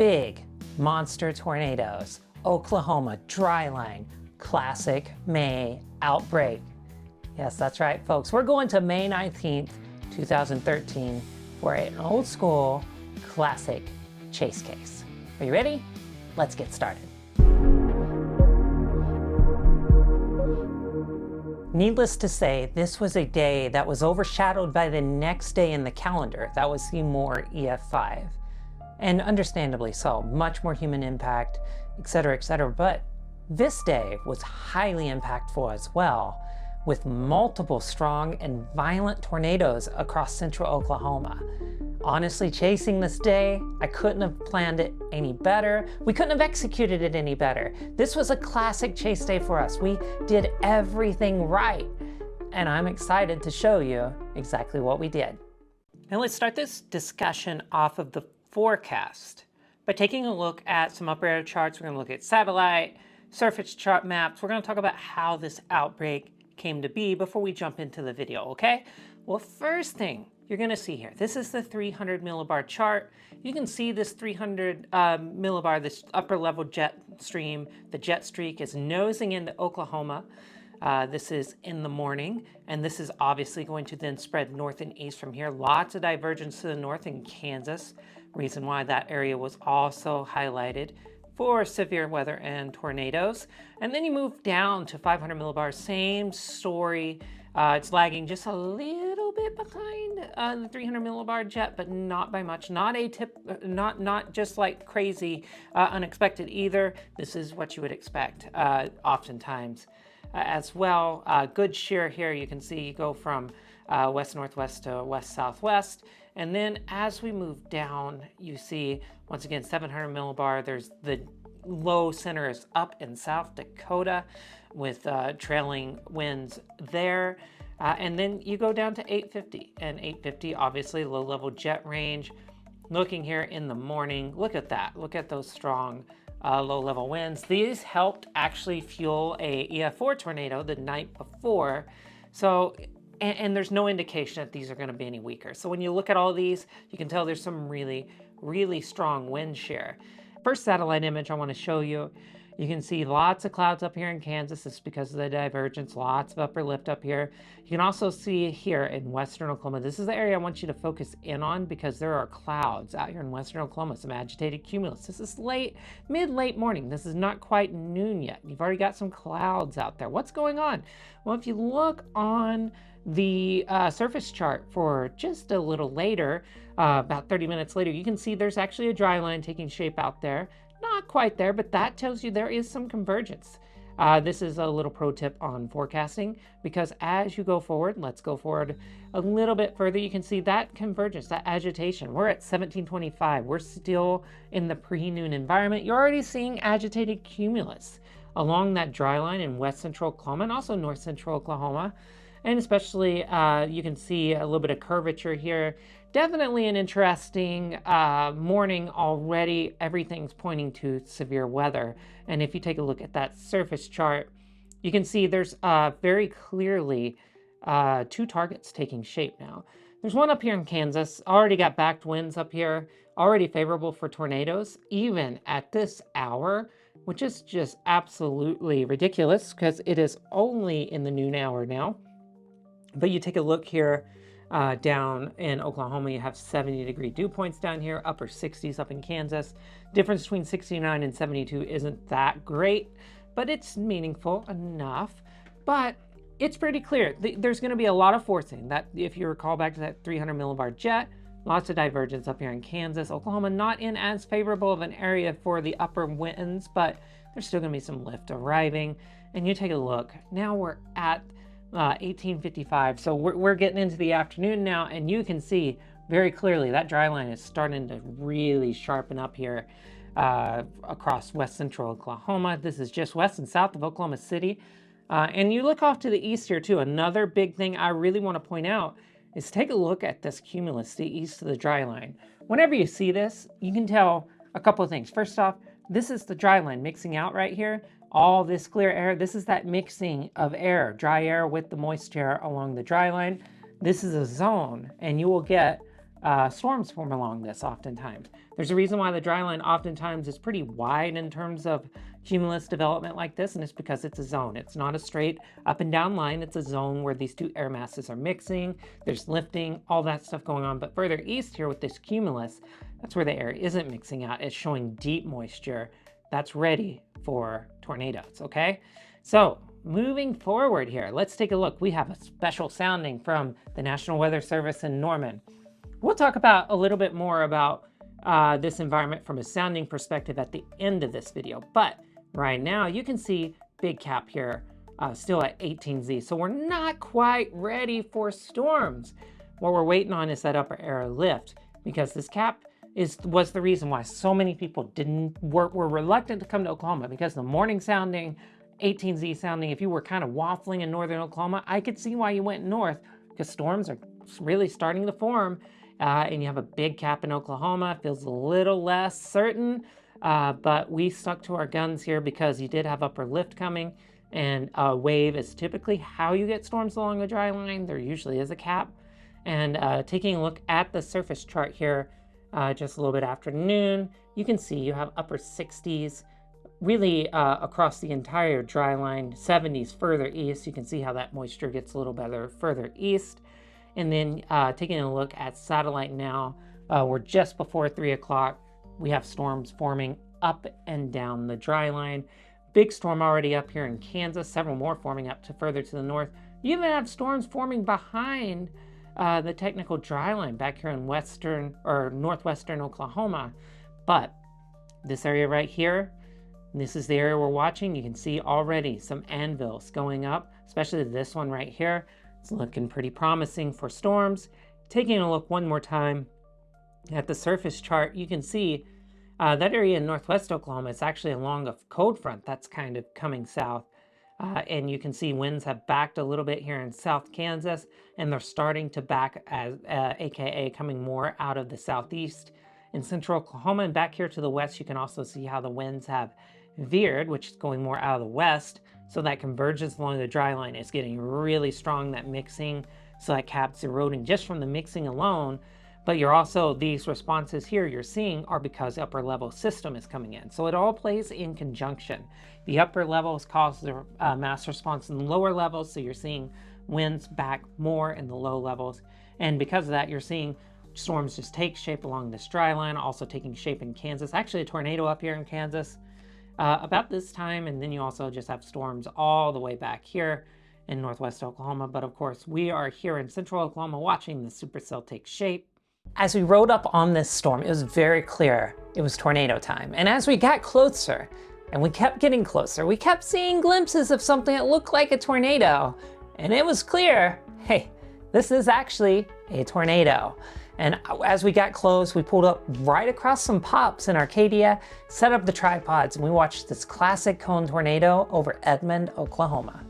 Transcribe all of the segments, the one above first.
big monster tornadoes, Oklahoma dry line, classic May outbreak. Yes, that's right, folks. We're going to May 19th, 2013 for an old school classic chase case. Are you ready? Let's get started. Needless to say, this was a day that was overshadowed by the next day in the calendar. That was Seymour EF5. And understandably so, much more human impact, etc., etc. But this day was highly impactful as well, with multiple strong and violent tornadoes across central Oklahoma. Honestly, chasing this day, I couldn't have planned it any better. We couldn't have executed it any better. This was a classic chase day for us. We did everything right. And I'm excited to show you exactly what we did. Now let's start this discussion off of the forecast by taking a look at some upper air charts. We're going to look at satellite, surface chart maps. We're going to talk about how this outbreak came to be before we jump into the video, okay? Well, first thing you're going to see here, this is the 300 millibar chart. You can see this 300 millibar, this upper level jet stream. The jet streak is nosing into Oklahoma. This is in the morning, and this is obviously going to then spread north and east from here. Lots of divergence to the north in Kansas. Reason why that area was also highlighted for severe weather and tornadoes. And then you move down to 500 millibars, same story. It's lagging just a little bit behind the 300 millibar jet, but not by much. Not just like crazy unexpected either. This is what you would expect oftentimes as well. Good shear here. You can see you go from west northwest to west southwest. And then as we move down, you see, once again, 700 millibar. There's the low center is up in South Dakota with trailing winds there. And then you go down to 850. And 850, obviously, low-level jet range. Looking here in the morning, look at that. Look at those strong low-level winds. These helped actually fuel a EF4 tornado the night before. So, and there's no indication that these are going to be any weaker. So when you look at all these, you can tell there's some really, really strong wind shear. First satellite image I want to show you, you can see lots of clouds up here in Kansas. It's because of the divergence, lots of upper lift up here. You can also see here in western Oklahoma, this is the area I want you to focus in on because there are clouds out here in western Oklahoma, some agitated cumulus. This is mid-late morning. This is not quite noon yet. You've already got some clouds out there. What's going on? Well, if you look on the surface chart for just a little later, about 30 minutes later, you can see there's actually a dry line taking shape out there. Not quite there, but that tells you there is some convergence. This is a little pro tip on forecasting, because as you go forward, let's go forward a little bit further, you can see that convergence, that agitation. We're at 1725. We're still in the pre-noon environment. You're already seeing agitated cumulus along that dry line in west central Oklahoma and also north central Oklahoma. And especially, you can see a little bit of curvature here. Definitely an interesting morning already. Everything's pointing to severe weather. And if you take a look at that surface chart, you can see there's very clearly two targets taking shape now. There's one up here in Kansas. Already got backed winds up here. Already favorable for tornadoes, even at this hour, which is just absolutely ridiculous because it is only in the noon hour now. But you take a look here down in Oklahoma, you have 70-degree dew points down here, upper 60s up in Kansas. Difference between 69 and 72 isn't that great, but it's meaningful enough. But it's pretty clear. There's going to be a lot of forcing. That, if you recall back to that 300 millibar jet, lots of divergence up here in Kansas. Oklahoma not in as favorable of an area for the upper winds, but there's still going to be some lift arriving. And you take a look. Now we're at 1855, so we're getting into the afternoon now, and you can see very clearly that dry line is starting to really sharpen up here across west central Oklahoma. This is just west and south of Oklahoma City, and you look off to the east here too. Another big thing I really want to point out is take a look at this cumulus to the east of the dry line. Whenever you see this, you can tell a couple of things. First off, this is the dry line mixing out right here. All this clear air, this is that mixing of air, dry air with the moist air along the dry line. This is a zone, and you will get storms form along this oftentimes. There's a reason why the dry line oftentimes is pretty wide in terms of cumulus development like this, and it's because it's a zone. It's not a straight up and down line. It's a zone where these two air masses are mixing, there's lifting, all that stuff going on. But further east here with this cumulus, that's where the air isn't mixing out. It's showing deep moisture that's ready for tornadoes, okay? So moving forward here, let's take a look. We have a special sounding from the National Weather Service in Norman. We'll talk about a little bit more about this environment from a sounding perspective at the end of this video. But right now you can see Big Cap here still at 18Z. So we're not quite ready for storms. What we're waiting on is that upper air lift, because this cap was the reason why so many people were reluctant to come to Oklahoma, because the morning sounding, 18Z sounding, if you were kind of waffling in northern Oklahoma, I could see why you went north, because storms are really starting to form. And you have a big cap in Oklahoma. Feels a little less certain, but we stuck to our guns here because you did have upper lift coming, and a wave is typically how you get storms along the dry line. There usually is a cap. And taking a look at the surface chart here, just a little bit after noon, you can see you have upper 60s really across the entire dry line, 70s further east. You can see how that moisture gets a little better further east. And then taking a look at satellite now, we're just before 3 o'clock. We have storms forming up and down the dry line. Big storm already up here in Kansas, several more forming up to further to the north. You even have storms forming behind the technical dry line back here in western or northwestern Oklahoma. But this area right here, this is the area we're watching. You can see already some anvils going up, especially this one right here. It's looking pretty promising for storms. Taking a look one more time at the surface chart, you can see that area in northwest Oklahoma is actually along a cold front that's kind of coming south. And you can see winds have backed a little bit here in South Kansas, and they're starting to back as AKA coming more out of the southeast in central Oklahoma. And back here to the west, you can also see how the winds have veered, which is going more out of the west. So that convergence along the dry line is getting really strong, that mixing. So that cap's eroding just from the mixing alone. But you're also, these responses here you're seeing are because upper level system is coming in. So it all plays in conjunction. The upper levels cause the mass response in the lower levels. So you're seeing winds back more in the low levels. And because of that, you're seeing storms just take shape along this dry line, also taking shape in Kansas. Actually, a tornado up here in Kansas about this time, and then you also just have storms all the way back here in northwest Oklahoma. But of course, we are here in central Oklahoma watching the supercell take shape. As we rode up on this storm, it was very clear it was tornado time. And as we got closer, and we kept getting closer, we kept seeing glimpses of something that looked like a tornado. And it was clear, hey, this is actually a tornado. And as we got close, we pulled up right across some pops in Arcadia, set up the tripods, and we watched this classic cone tornado over Edmond, Oklahoma.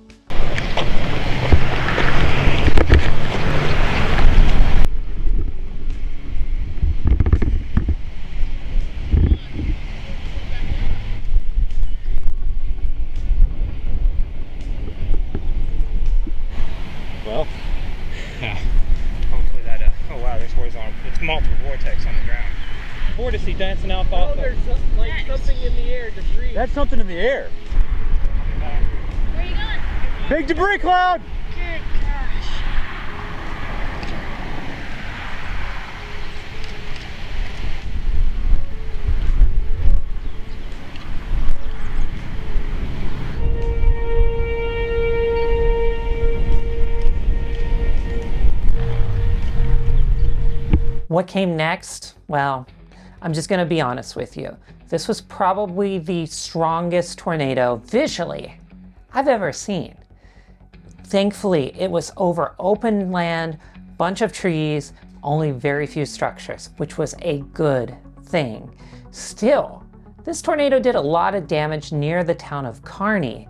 Well, yeah. Hopefully that, oh wow, there's horizontal, it's multiple vortex on the ground. Vortice dancing out the... Oh, there's like something in the air, debris. That's something in the air. Where are you going? Big debris cloud! Good gosh. What came next? Well, I'm just gonna be honest with you. This was probably the strongest tornado visually I've ever seen. Thankfully, it was over open land, bunch of trees, only very few structures, which was a good thing. Still, this tornado did a lot of damage near the town of Carney,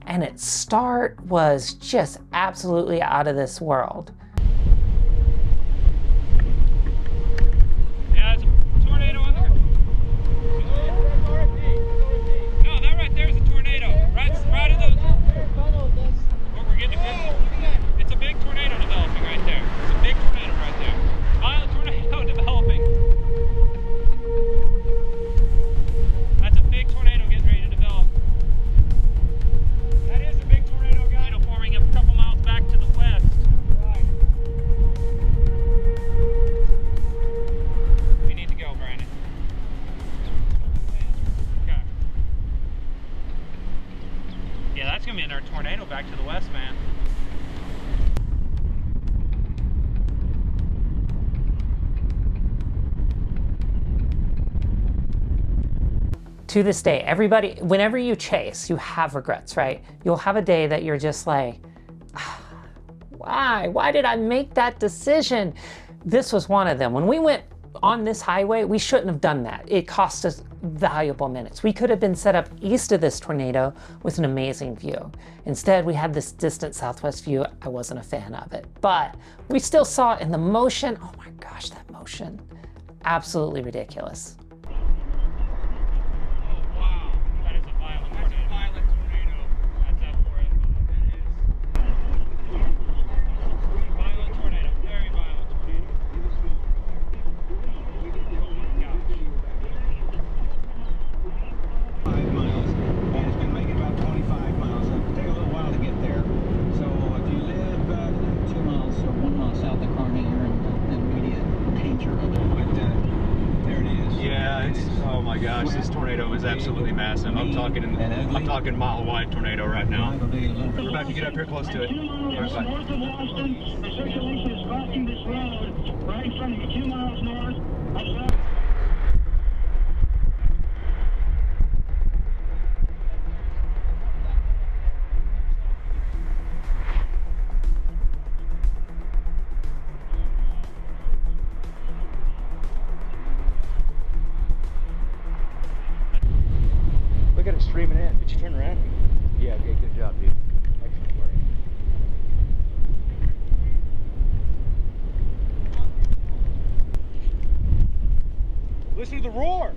and its start was just absolutely out of this world. Yeah, there's a tornado on there. No, that right there is a tornado. Right at those. What we're getting a it's a big tornado developing right there. It's a big tornado right there. Violent tornado developing. gonna be another tornado back to the west, man. To this day, everybody, whenever you chase, you have regrets, right? You'll have a day that you're just like, why did I make that decision? This was one of them. When we went on this highway, we shouldn't have done that. It cost us valuable minutes. We could have been set up east of this tornado with an amazing view. Instead, we had this distant southwest view. I wasn't a fan of it, but we still saw it in the motion. Oh my gosh, that motion. Absolutely ridiculous. This tornado is absolutely massive. I'm talking mile-wide tornado right now. We're about to get up here close to it. North of Austin, the circulation is crossing this road right in front of you, 2 miles north of Look at it streaming in. Did you turn around? Yeah, okay, good job, dude. Excellent work. Listen to the roar.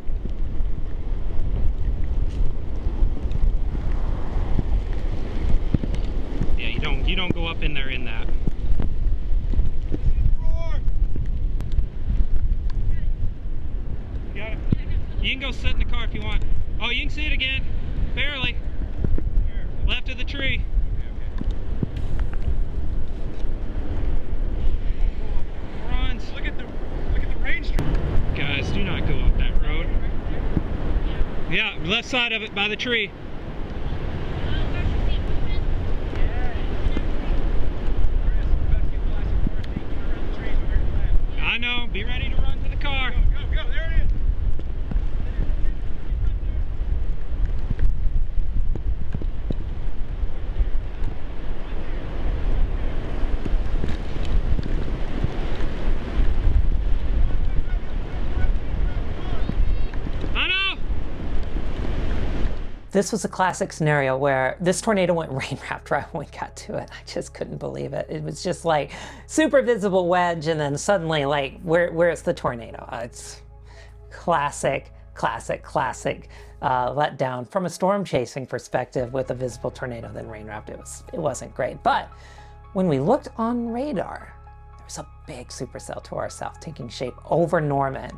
Yeah, you don't go up in there in that. Roar. You got it. You can go sit in the car if you want. Oh, you can see it again. Barely. Left of the tree. Runs. Look at the range. Guys, do not go up that road. Yeah, left side of it by the tree. I know. Be ready to run to the car. Go, there it is. This was a classic scenario where this tornado went rain wrapped right when we got to it. I just couldn't believe it. It was just like super visible wedge, and then suddenly like, where's the tornado? It's classic letdown from a storm chasing perspective with a visible tornado, then rain wrapped. It wasn't great. But when we looked on radar, there was a big supercell to our south taking shape over Norman.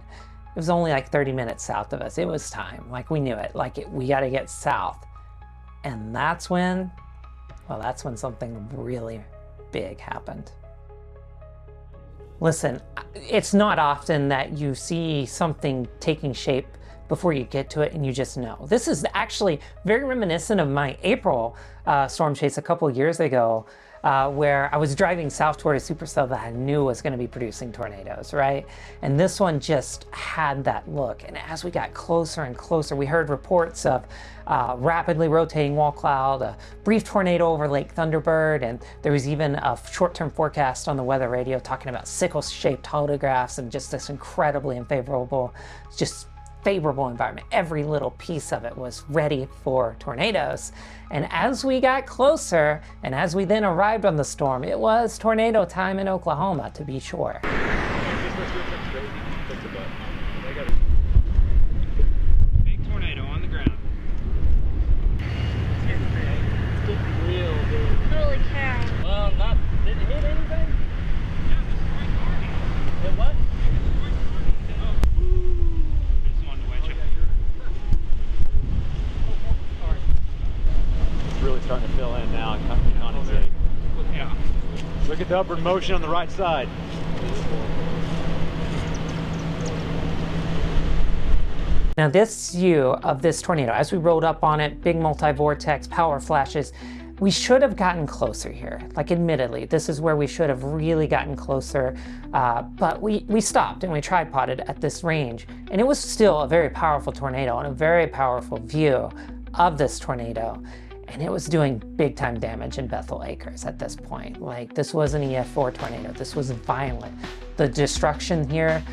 It was only like 30 minutes south of us. It was time, like we knew it, we gotta get south. And that's when something really big happened. Listen, it's not often that you see something taking shape before you get to it and you just know. This is actually very reminiscent of my April storm chase a couple years ago, where I was driving south toward a supercell that I knew was going to be producing tornadoes, right? And this one just had that look. And as we got closer and closer, we heard reports of rapidly rotating wall cloud, a brief tornado over Lake Thunderbird, and there was even a short-term forecast on the weather radio talking about sickle-shaped hodographs and just this incredibly unfavorable, just favorable environment. Every little piece of it was ready for tornadoes. And as we got closer, and as we then arrived on the storm, it was tornado time in Oklahoma, to be sure. Big tornado on the ground. It's getting real, dude. Holy cow. Well, did it hit anything? Yeah, destroyed Carney. It what? Really starting to fill in now and condensate. Yeah. Look at the upward motion on the right side. Now this view of this tornado, as we rode up on it, big multi-vortex, power flashes, We should have gotten closer here. Like, admittedly, this is where we should have really gotten closer, but we stopped and we tripoded at this range, and it was still a very powerful tornado and a very powerful view of this tornado. And it was doing big time damage in Bethl Acres at this point. Like, this was an EF4 tornado. This was violent. The destruction here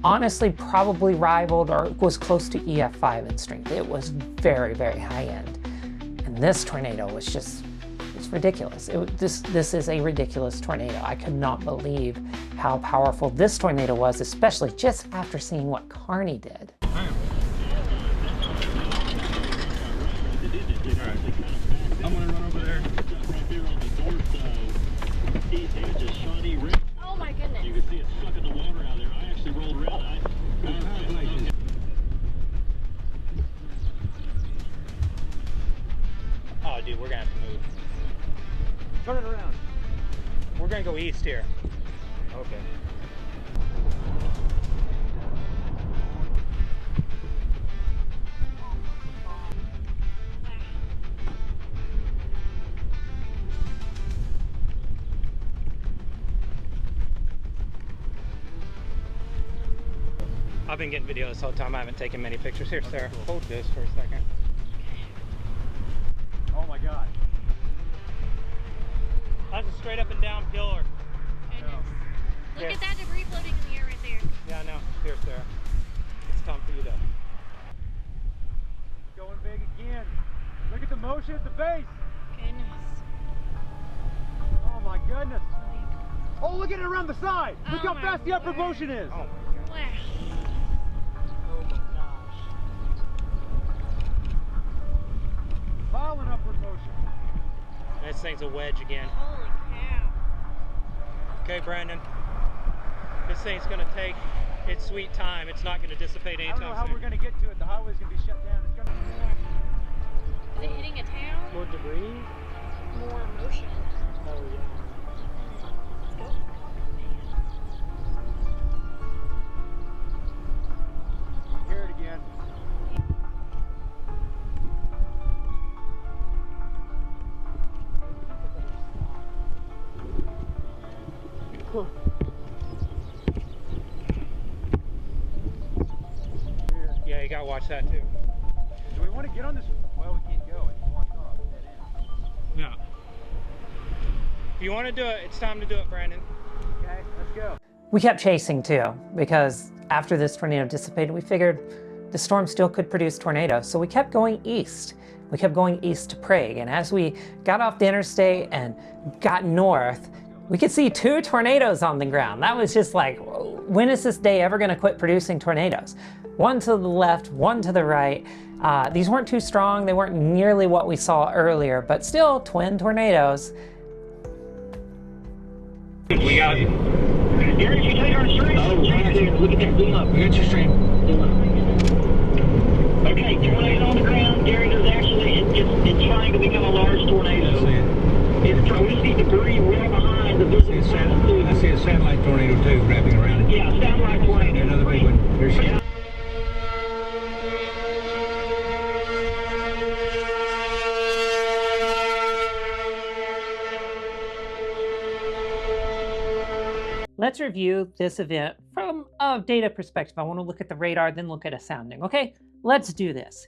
honestly probably rivaled or was close to EF5 in strength. It was very, very high end. And this tornado was just, it's ridiculous. This is a ridiculous tornado. I could not believe how powerful this tornado was, especially just after seeing what Carney did. I'm gonna run over there. Oh my goodness. You can see it stuck in the water out there. I actually rolled around. Oh, dude, we're gonna have to move. Turn it around. We're gonna go east here. Okay. I've been getting videos this whole time. I haven't taken many pictures. Here, Sarah, hold this for a second. Oh my God. That's a straight up and down pillar. Goodness. Look Yeah. at that debris floating in the air right there. Yeah, I know. Here, Sarah. It's time for you to. Going big again. Look at the motion at the base. Goodness. Oh my goodness. Oh, look at it around the side. Look Oh how my fast the upward word. motion is. Oh my God. Wow. Oh my gosh. Violent upward motion. This thing's a wedge again. Holy cow. Okay, Brandon. This thing's gonna take its sweet time. It's not gonna dissipate I anytime don't know how soon. we're gonna get to it. The highway's gonna be shut down. It's gonna. Is it hitting a town? More debris? More motion. Oh yeah. Let's go. You hear it again. Yeah, you gotta watch that too. Do we want to get on this? Well, we can't go. It's blocked off. Dead end. Yeah. If you want to do it, it's time to do it, Brandon. Okay, let's go. We kept chasing too, because after this tornado dissipated, we figured the storm still could produce tornadoes. So we kept going east. We kept going east to Prague. And as we got off the interstate and got north, we could see 2 tornadoes on the ground. That was just like, when is this day ever gonna quit producing tornadoes? One to the left, one to the right. These weren't too strong. They weren't nearly what we saw earlier, but still twin tornadoes. We got it. Gary, you take our stream. Oh, look at that zoom up. We got your stream. Okay, tornado on the ground. Gary, there's actually, it's trying to become a large tornado. It's trying, we see debris well behind the visible path. I see a satellite tornado too, wrapping around it. Yeah, satellite tornado. Another big one. There she is. Let's review this event from a data perspective. I want to look at the radar, then look at a sounding. Okay, let's do this.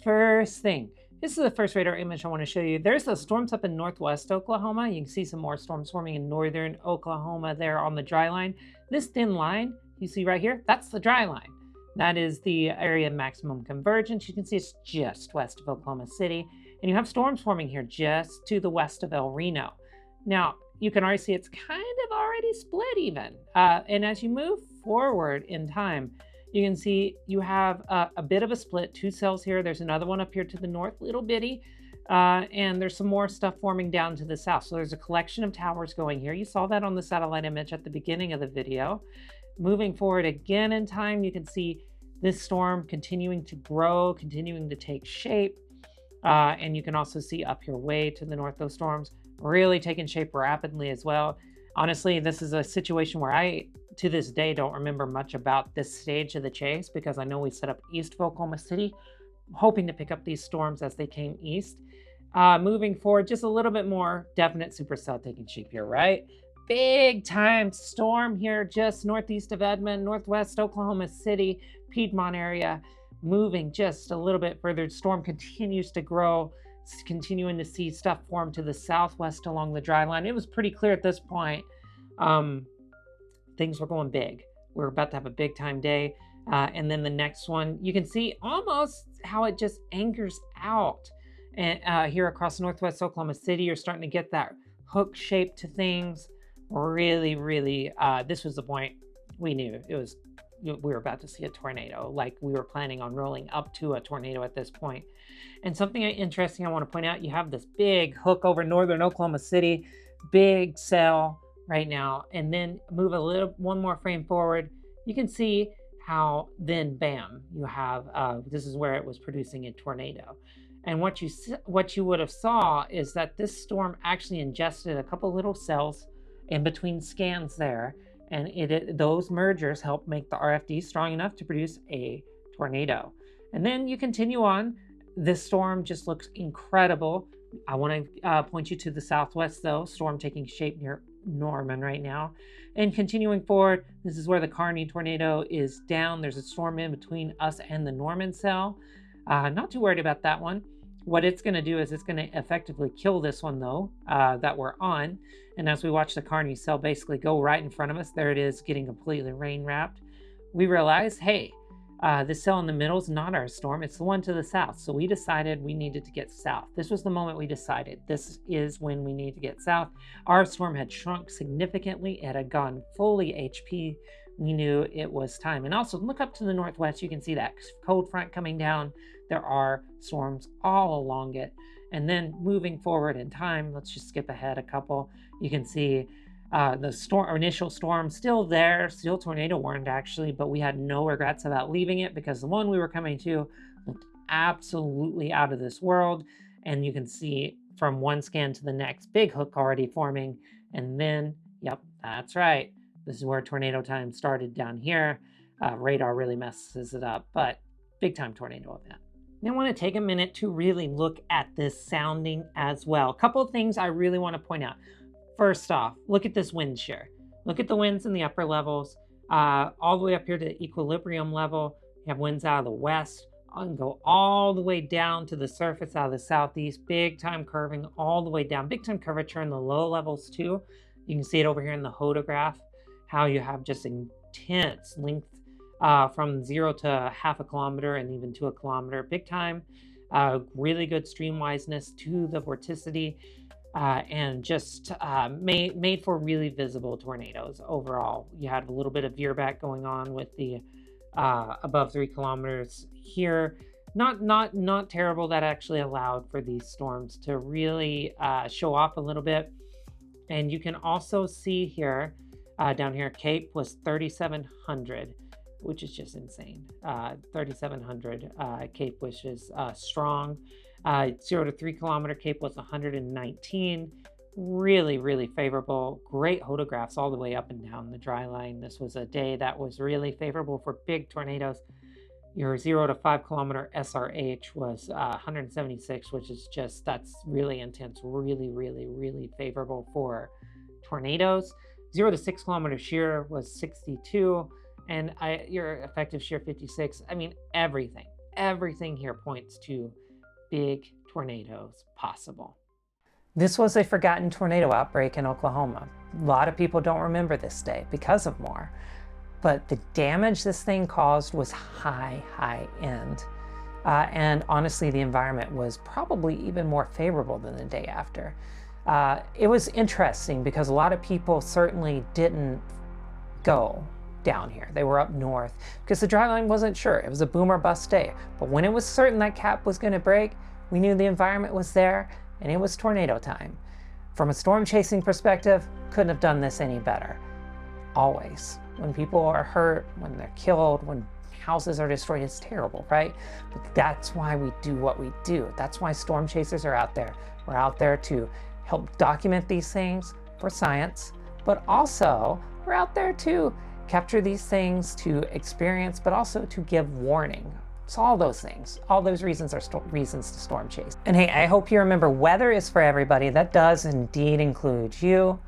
First thing, this is the first radar image I want to show you. There's those storms up in northwest Oklahoma. You can see some more storms forming in northern Oklahoma there on the dry line. This thin line you see right here, that's the dry line. That is the area of maximum convergence. You can see it's just west of Oklahoma City. And you have storms forming here just to the west of El Reno. Now, you can already see it's kind of already split even. And as you move forward in time, you can see you have a bit of a split, 2 cells here. There's another one up here to the north, little bitty. And there's some more stuff forming down to the south. So there's a collection of towers going here. You saw that on the satellite image at the beginning of the video. Moving forward again in time, you can see this storm continuing to grow, continuing to take shape. And you can also see up here way to the north, those storms really taking shape rapidly as well. Honestly, this is a situation where I, to this day, don't remember much about this stage of the chase because I know we set up east of Oklahoma City, hoping to pick up these storms as they came east. Moving forward, just a little bit more definite supercell taking shape here, right? Big time storm here just northeast of Edmond, northwest Oklahoma City, Piedmont area. Moving just a little bit further. Storm continues to grow, continuing to see stuff form to the southwest along the dry line. It was pretty clear at this point. Things were going big. We're about to have a big time day. And then the next one, you can see almost how it just anchors out. And here across northwest Oklahoma City, you're starting to get that hook shape to things. Really, this was the point we knew we were about to see a tornado. Like we were planning on rolling up to a tornado at this point. And something interesting I want to point out, you have this big hook over northern Oklahoma City, big cell right now. And then move one more frame forward. You can see how then bam, you have, this is where it was producing a tornado. And what you would have saw is that this storm actually ingested a couple little cells in between scans there, and those mergers help make the RFD strong enough to produce a tornado. And then you continue on. This storm just looks incredible. I want to point you to the southwest though, storm taking shape near Norman right now. And continuing forward, this is where the Carney tornado is down. There's a storm in between us and the Norman cell. Not too worried about that one. What it's going to do is it's going to effectively kill this one though, that we're on. And as we watch the Carney cell basically go right in front of us, there it is getting completely rain wrapped. We realize, hey, this cell in the middle is not our storm, it's the one to the south. So we decided we needed to get south. This was the moment we decided this is when we need to get south. Our storm had shrunk significantly. It had gone fully HP. We knew it was time. And also look up to the northwest, you can see that cold front coming down. There are storms all along it. And then moving forward in time, let's just skip ahead a couple. You can see the initial storm still there, still tornado warned actually, but we had no regrets about leaving it because the one we were coming to looked absolutely out of this world. And you can see from one scan to the next, big hook already forming. And then, yep, that's right. This is where tornado time started down here. Radar really messes it up, but big time tornado event. Now I want to take a minute to really look at this sounding as well. A couple of things I really want to point out. First off, look at this wind shear. Look at the winds in the upper levels, all the way up here to equilibrium level. You have winds out of the west and go all the way down to the surface out of the southeast. Big time curving all the way down. Big time curvature in the low levels too. You can see it over here in the hodograph, how you have just intense length from 0 to half a kilometer and even to a kilometer. Big time, really good streamwiseness to the vorticity. And just made for really visible tornadoes overall. You had a little bit of veer back going on with the above 3 kilometers here. Not terrible. That actually allowed for these storms to really show off a little bit. And you can also see here, down here, Cape was 3,700, which is just insane. 3,700 Cape, which is strong. 0 to 3 kilometer Cape was 119. Really favorable. Great photographs all the way up and down the dry line. This was a day that was really favorable for big tornadoes. Your 0 to 5 kilometer SRH was 176, which is just, that's really intense. Really favorable for tornadoes. 0 to 6 kilometer shear was 62. And your effective shear 56. I mean, everything here points to big tornadoes possible. This was a forgotten tornado outbreak in Oklahoma. A lot of people don't remember this day because of more, but the damage this thing caused was high end. And honestly, the environment was probably even more favorable than the day after. It was interesting because a lot of people certainly didn't go down here. They were up north because the dry line wasn't sure. It was a boom or bust day. But when it was certain that cap was going to break, we knew the environment was there and it was tornado time. From a storm chasing perspective, couldn't have done this any better. Always. When people are hurt, when they're killed, when houses are destroyed, it's terrible, right? But that's why we do what we do. That's why storm chasers are out there. We're out there to help document these things for science, but also we're out there to capture these things to experience, but also to give warning So all those things, all those reasons are reasons to storm chase. And hey, I hope you remember weather is for everybody. That does indeed include you.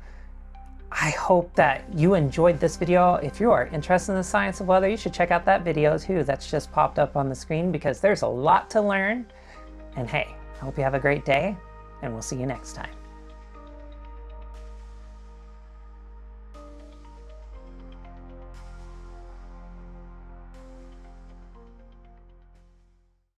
I hope that you enjoyed this video. If you are interested in the science of weather, you should check out that video too that's just popped up on the screen, because there's a lot to learn. And hey, I hope you have a great day, and we'll see you next time.